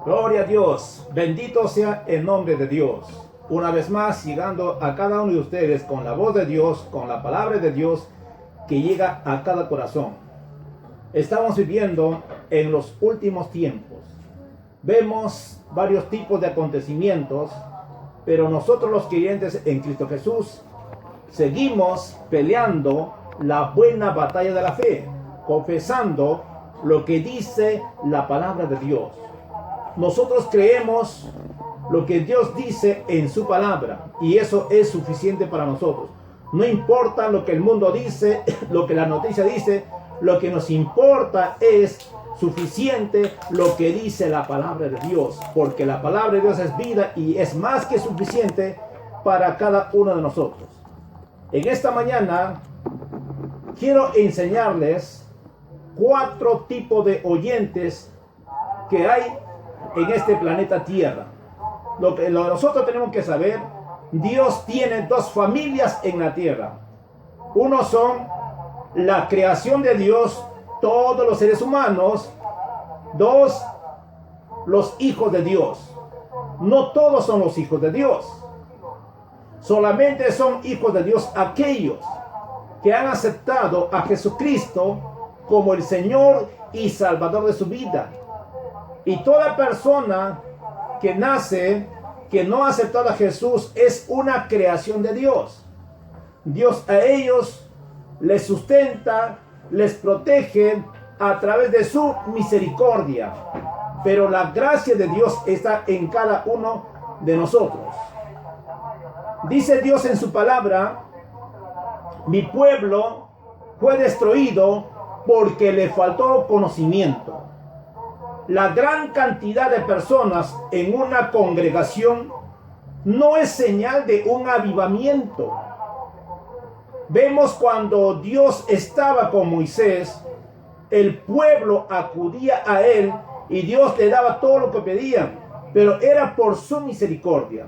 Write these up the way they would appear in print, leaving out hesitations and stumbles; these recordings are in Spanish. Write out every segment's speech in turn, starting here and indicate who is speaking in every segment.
Speaker 1: Gloria a Dios, bendito sea el nombre de Dios. Una vez más, llegando a cada uno de ustedes con la voz de Dios, con la palabra de Dios que llega a cada corazón. Estamos viviendo en los últimos tiempos. Vemos varios tipos de acontecimientos, pero nosotros los creyentes en Cristo Jesús seguimos peleando la buena batalla de la fe, confesando lo que dice la palabra de Dios. Nosotros creemos lo que Dios dice en su palabra y eso es suficiente para nosotros. No importa lo que el mundo dice, lo que la noticia dice, lo que nos importa es suficiente lo que dice la palabra de Dios, porque la palabra de Dios es vida y es más que suficiente para cada uno de nosotros. En esta mañana quiero enseñarles 4 tipos de oyentes que hay en este planeta Tierra. Lo que nosotros tenemos que saber, Dios tiene 2 familias en la tierra. Uno son la creación de Dios, todos los seres humanos. 2, los hijos de Dios. No todos son los hijos de Dios. Solamente son hijos de Dios aquellos que han aceptado a Jesucristo como el Señor y Salvador de su vida. Y toda persona que nace, que no ha aceptado a Jesús, es una creación de Dios. Dios a ellos les sustenta, les protege a través de su misericordia. Pero la gracia de Dios está en cada uno de nosotros. Dice Dios en su palabra: mi pueblo fue destruido porque le faltó conocimiento. La gran cantidad de personas en una congregación no es señal de un avivamiento. Vemos cuando Dios estaba con Moisés, el pueblo acudía a él y Dios le daba todo lo que pedían, pero era por su misericordia.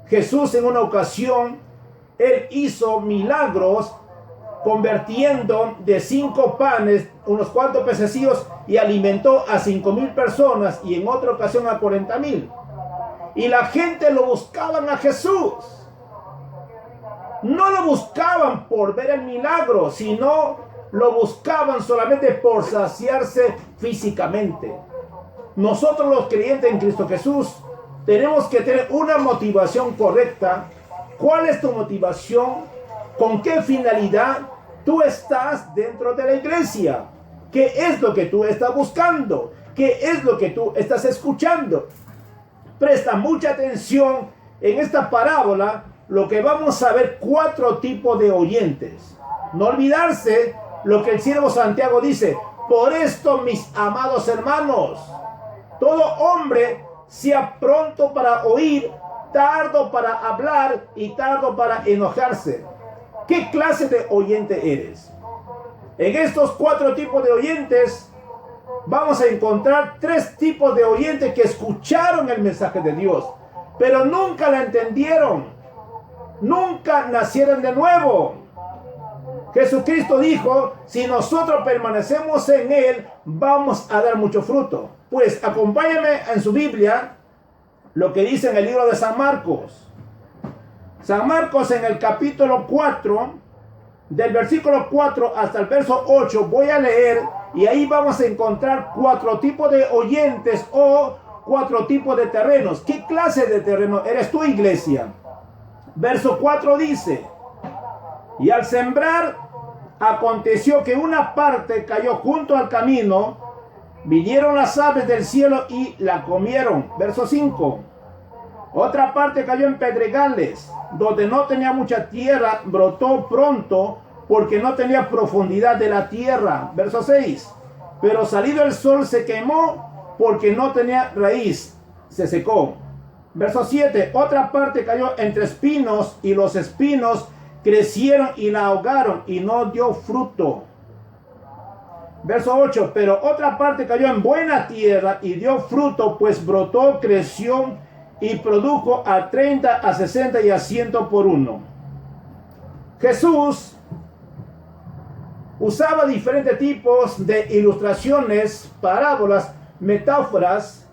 Speaker 1: Jesús en una ocasión, él hizo milagros convirtiendo de 5 panes, unos cuantos pececillos, y alimentó a 5,000 personas, y en otra ocasión a 40,000. Y la gente lo buscaban a Jesús. No lo buscaban por ver el milagro, sino lo buscaban solamente por saciarse físicamente. Nosotros los creyentes en Cristo Jesús tenemos que tener una motivación correcta. ¿Cuál es tu motivación? ¿Con qué finalidad tú estás dentro de la iglesia? ¿Qué es lo que tú estás buscando? ¿Qué es lo que tú estás escuchando? Presta mucha atención en esta parábola, lo que vamos a ver 4 tipos de oyentes. No olvidarse lo que el siervo Santiago dice: por esto, mis amados hermanos, todo hombre sea pronto para oír, tardo para hablar y tardo para enojarse. ¿Qué clase de oyente eres? En estos 4 tipos de oyentes vamos a encontrar 3 tipos de oyentes que escucharon el mensaje de Dios, pero nunca la entendieron, nunca nacieron de nuevo. Jesucristo dijo: si nosotros permanecemos en Él, vamos a dar mucho fruto. Pues acompáñame en su Biblia lo que dice en el libro de San Marcos. San Marcos, en el capítulo 4, del versículo 4 hasta el verso 8, voy a leer, y ahí vamos a encontrar 4 tipos de oyentes o 4 tipos de terrenos. ¿Qué clase de terreno eres tú, iglesia? Verso 4 dice: y al sembrar, aconteció que una parte cayó junto al camino, vinieron las aves del cielo y la comieron. Verso 5. Otra parte cayó en pedregales, donde no tenía mucha tierra, brotó pronto, porque no tenía profundidad de la tierra. Verso 6. Pero salido el sol se quemó, porque no tenía raíz, se secó. Verso 7. Otra parte cayó entre espinos, y los espinos crecieron y la ahogaron, y no dio fruto. Verso 8. Pero otra parte cayó en buena tierra y dio fruto, pues brotó, creció y produjo a 30, a 60 y a 100 por uno. Jesús usaba diferentes tipos de ilustraciones, parábolas, metáforas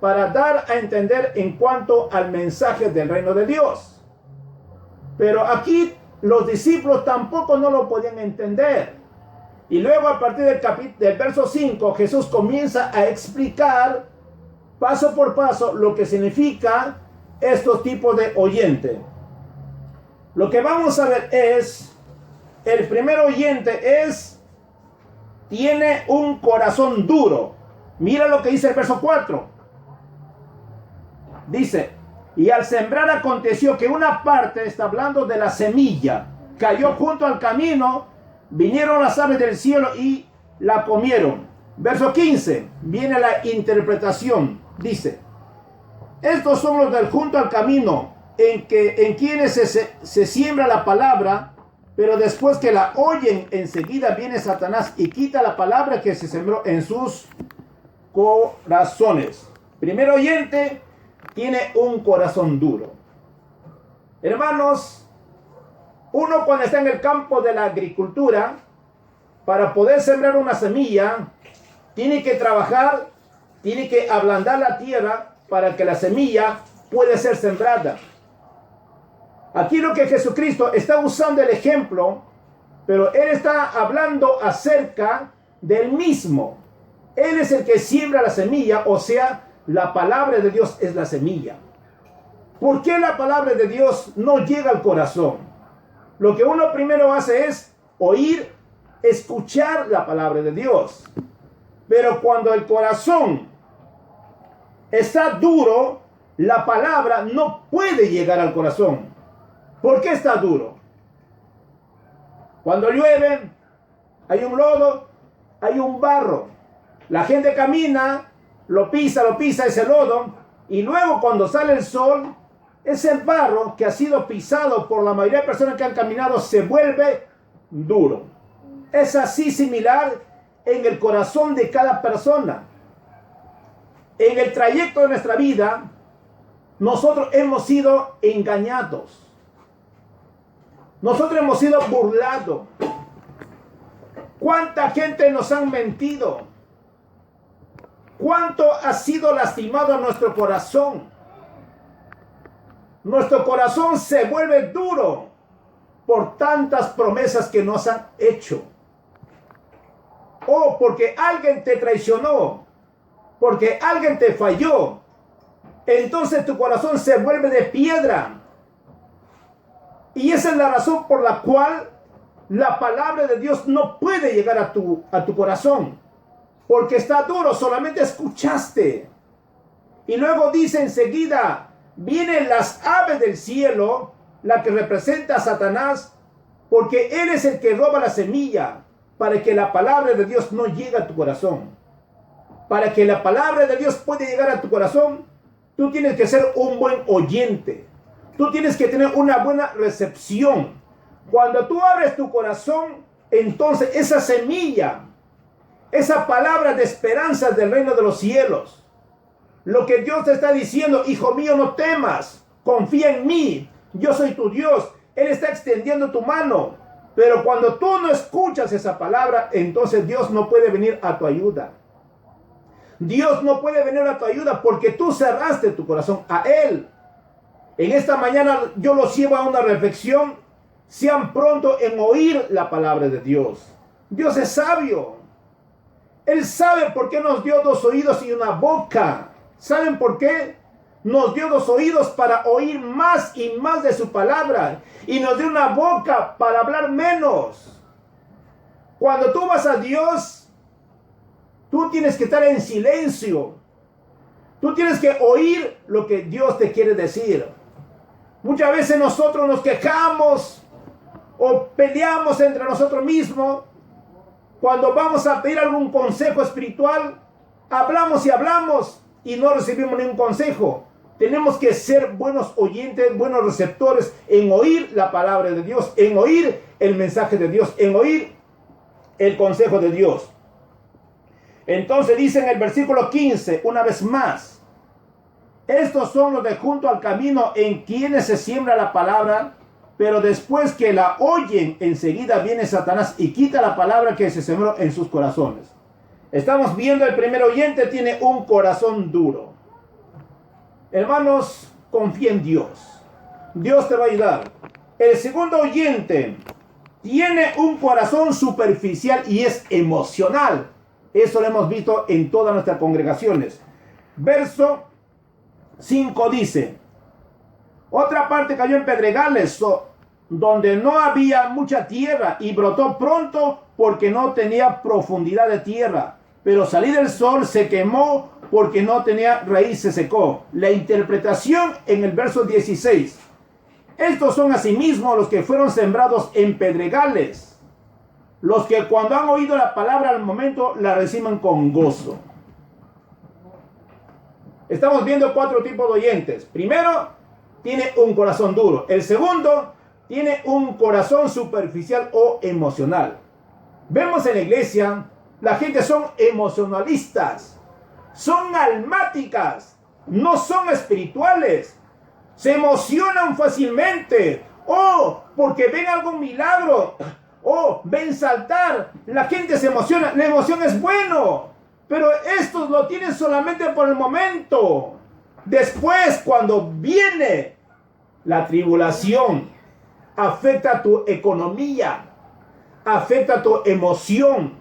Speaker 1: para dar a entender en cuanto al mensaje del reino de Dios. Pero aquí los discípulos tampoco no lo podían entender. Y luego a partir del verso 5, Jesús comienza a explicar paso por paso lo que significa estos tipos de oyente. Lo que vamos a ver es, el primer oyente tiene un corazón duro. Mira lo que dice el verso 4. Dice, y al sembrar aconteció que una parte, está hablando de la semilla, cayó junto al camino, vinieron las aves del cielo y la comieron. Verso 15, viene la interpretación, dice, estos son los del junto al camino, en quienes se siembra la palabra, pero después que la oyen, enseguida viene Satanás y quita la palabra que se sembró en sus corazones. Primer oyente tiene un corazón duro. Hermanos, uno cuando está en el campo de la agricultura, para poder sembrar una semilla, tiene que trabajar, tiene que ablandar la tierra para que la semilla pueda ser sembrada. Aquí lo que Jesucristo está usando el ejemplo, pero Él está hablando acerca del mismo. Él es el que siembra la semilla, o sea, la palabra de Dios es la semilla. ¿Por qué la palabra de Dios no llega al corazón? Lo que uno primero hace es oír, escuchar la palabra de Dios. Pero cuando el corazón está duro, la palabra no puede llegar al corazón. ¿Por qué está duro? Cuando llueve, hay un lodo, hay un barro. La gente camina, lo pisa ese lodo, y luego cuando sale el sol, ese barro que ha sido pisado por la mayoría de personas que han caminado se vuelve duro. Es así similar en el corazón de cada persona. En el trayecto de nuestra vida, nosotros hemos sido engañados. Nosotros hemos sido burlados. ¿Cuánta gente nos han mentido? ¿Cuánto ha sido lastimado nuestro corazón? Nuestro corazón se vuelve duro por tantas promesas que nos han hecho. O porque alguien te traicionó, porque alguien te falló. Entonces tu corazón se vuelve de piedra. Y esa es la razón por la cual la palabra de Dios no puede llegar a tu corazón. Porque está duro, solamente escuchaste. Y luego dice enseguida, vienen las aves del cielo, la que representa a Satanás, porque él es el que roba la semilla, para que la palabra de Dios no llegue a tu corazón. Para que la palabra de Dios pueda llegar a tu corazón, tú tienes que ser un buen oyente. Tú tienes que tener una buena recepción. Cuando tú abres tu corazón, entonces esa semilla, esa palabra de esperanza del reino de los cielos, lo que Dios te está diciendo, hijo mío, no temas, confía en mí, yo soy tu Dios, Él está extendiendo tu mano. Pero cuando tú no escuchas esa palabra, entonces Dios no puede venir a tu ayuda. Dios no puede venir a tu ayuda porque tú cerraste tu corazón a Él. En esta mañana yo los llevo a una reflexión. Sean pronto en oír la palabra de Dios. Dios es sabio. Él sabe por qué nos dio 2 oídos y una boca. ¿Saben por qué? Nos dio 2 oídos para oír más y más de su palabra. Y nos dio una boca para hablar menos. Cuando tú vas a Dios, tú tienes que estar en silencio. Tú tienes que oír lo que Dios te quiere decir. Muchas veces nosotros nos quejamos o peleamos entre nosotros mismos. Cuando vamos a pedir algún consejo espiritual, hablamos y hablamos y no recibimos ningún consejo. Tenemos que ser buenos oyentes, buenos receptores en oír la palabra de Dios, en oír el mensaje de Dios, en oír el consejo de Dios. Entonces dice en el versículo 15, una vez más, estos son los de junto al camino en quienes se siembra la palabra, pero después que la oyen, enseguida viene Satanás y quita la palabra que se sembró en sus corazones. Estamos viendo el primer oyente tiene un corazón duro. Hermanos, confía en Dios. Dios te va a ayudar. El segundo oyente tiene un corazón superficial y es emocional. Eso lo hemos visto en todas nuestras congregaciones. Verso 5 dice: otra parte cayó en pedregales, donde no había mucha tierra, y brotó pronto porque no tenía profundidad de tierra. Pero salida del sol se quemó porque no tenía raíz, se secó. La interpretación en el verso 16. Estos son asimismo los que fueron sembrados en pedregales, los que cuando han oído la palabra al momento la reciben con gozo. Estamos viendo 4 tipos de oyentes. Primero, tiene un corazón duro. El segundo, tiene un corazón superficial o emocional. Vemos en la iglesia, la gente son emocionalistas, son almáticas, no son espirituales. Se emocionan fácilmente. Porque ven algún milagro. Ven saltar. La gente se emociona. La emoción es bueno. Pero estos lo tienen solamente por el momento. Después, cuando viene la tribulación, afecta tu economía, afecta tu emoción,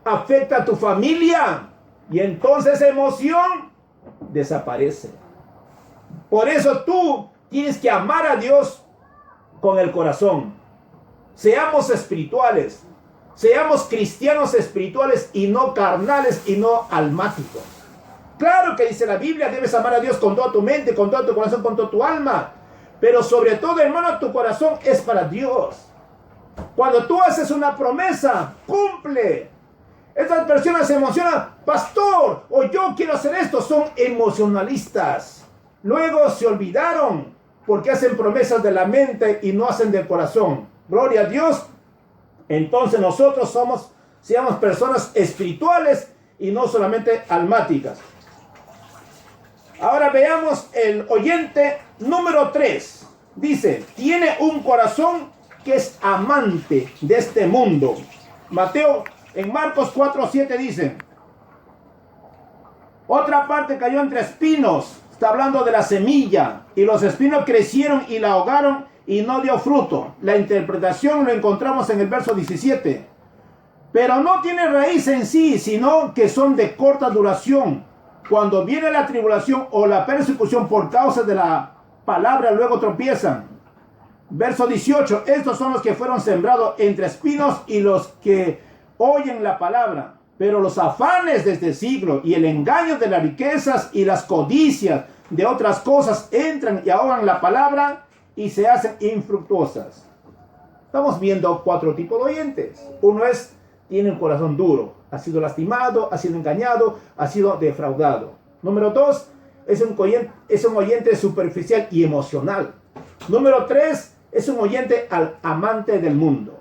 Speaker 1: afecta a tu familia. Y entonces esa emoción desaparece. Por eso tú tienes que amar a Dios con el corazón. Seamos espirituales. Seamos cristianos espirituales y no carnales y no almáticos. Claro que dice la Biblia, debes amar a Dios con toda tu mente, con todo tu corazón, con toda tu alma. Pero sobre todo, hermano, tu corazón es para Dios. Cuando tú haces una promesa, cumple. Estas personas se emocionan, pastor, o yo quiero hacer esto. Son emocionalistas. Luego se olvidaron porque hacen promesas de la mente y no hacen del corazón. Gloria a Dios. Entonces nosotros seamos personas espirituales y no solamente almáticas. Ahora veamos el oyente número 3. Dice, tiene un corazón que es amante de este mundo. En Marcos 4:7 dice, otra parte cayó entre espinos. Está hablando de la semilla. Y los espinos crecieron y la ahogaron y no dio fruto. La interpretación lo encontramos en el verso 17. Pero no tiene raíz en sí, sino que son de corta duración. Cuando viene la tribulación o la persecución por causa de la palabra, luego tropiezan. Verso 18. Estos son los que fueron sembrados entre espinos y los que oyen la palabra. Pero los afanes de este siglo y el engaño de las riquezas y las codicias de otras cosas entran y ahogan la palabra y se hacen infructuosas. Estamos viendo 4 tipos de oyentes. Uno tiene un corazón duro, ha sido lastimado, ha sido engañado, ha sido defraudado. Número 2, es un oyente superficial y emocional. Número 3, es un oyente amante del mundo.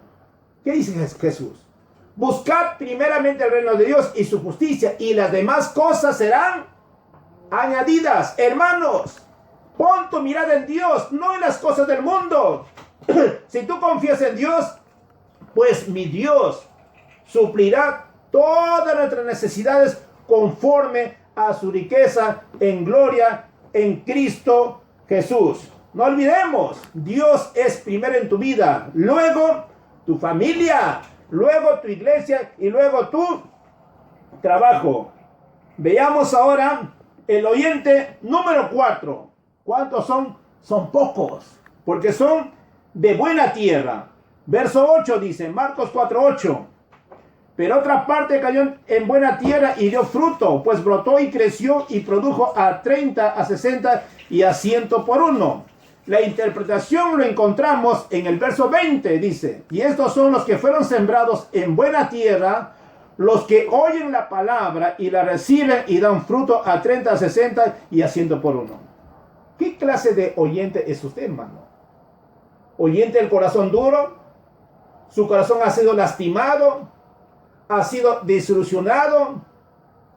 Speaker 1: ¿Qué dice Jesús? Buscad primeramente el reino de Dios y su justicia, y las demás cosas serán añadidas. Hermanos, pon tu mirada en Dios, no en las cosas del mundo. Si tú confías en Dios, pues mi Dios suplirá todas nuestras necesidades conforme a su riqueza en gloria en Cristo Jesús. No olvidemos, Dios es primero en tu vida, luego tu familia, luego tu iglesia y luego tu trabajo. Veamos ahora el oyente número 4. ¿Cuántos son? Son pocos, porque son de buena tierra. Verso 8 dice, Marcos 4:8. Pero otra parte cayó en buena tierra y dio fruto, pues brotó y creció y produjo a 30, a 60 y a 100 por uno. La interpretación lo encontramos en el verso 20, dice, y estos son los que fueron sembrados en buena tierra, los que oyen la palabra y la reciben y dan fruto a 30, a 60 y a 100 por uno. ¿Qué clase de oyente es usted, hermano? ¿Oyente del corazón duro? ¿Su corazón ha sido lastimado? ¿Ha sido desilusionado?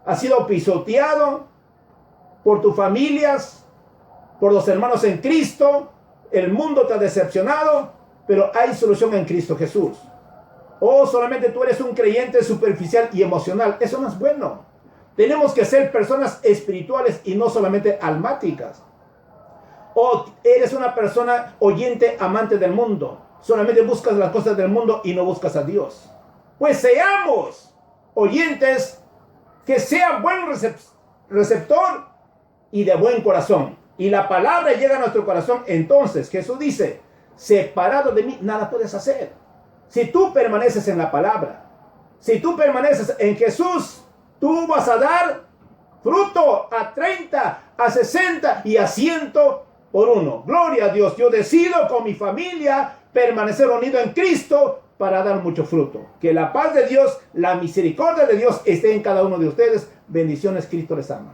Speaker 1: ¿Ha sido pisoteado por tus familias? ¿Por los hermanos en Cristo? El mundo te ha decepcionado, pero hay solución en Cristo Jesús. O solamente tú eres un creyente superficial y emocional. Eso no es bueno. Tenemos que ser personas espirituales y no solamente almáticas. O eres una persona oyente, amante del mundo. Solamente buscas las cosas del mundo y no buscas a Dios. Pues seamos oyentes, que sea buen receptor y de buen corazón. Y la palabra llega a nuestro corazón. Entonces Jesús dice, separado de mí, nada puedes hacer. Si tú permaneces en la palabra, si tú permaneces en Jesús, tú vas a dar fruto a 30, a 60 y a 100 por uno. Gloria a Dios. Yo decido con mi familia permanecer unido en Cristo para dar mucho fruto. Que la paz de Dios, la misericordia de Dios esté en cada uno de ustedes. Bendiciones, Cristo les ama.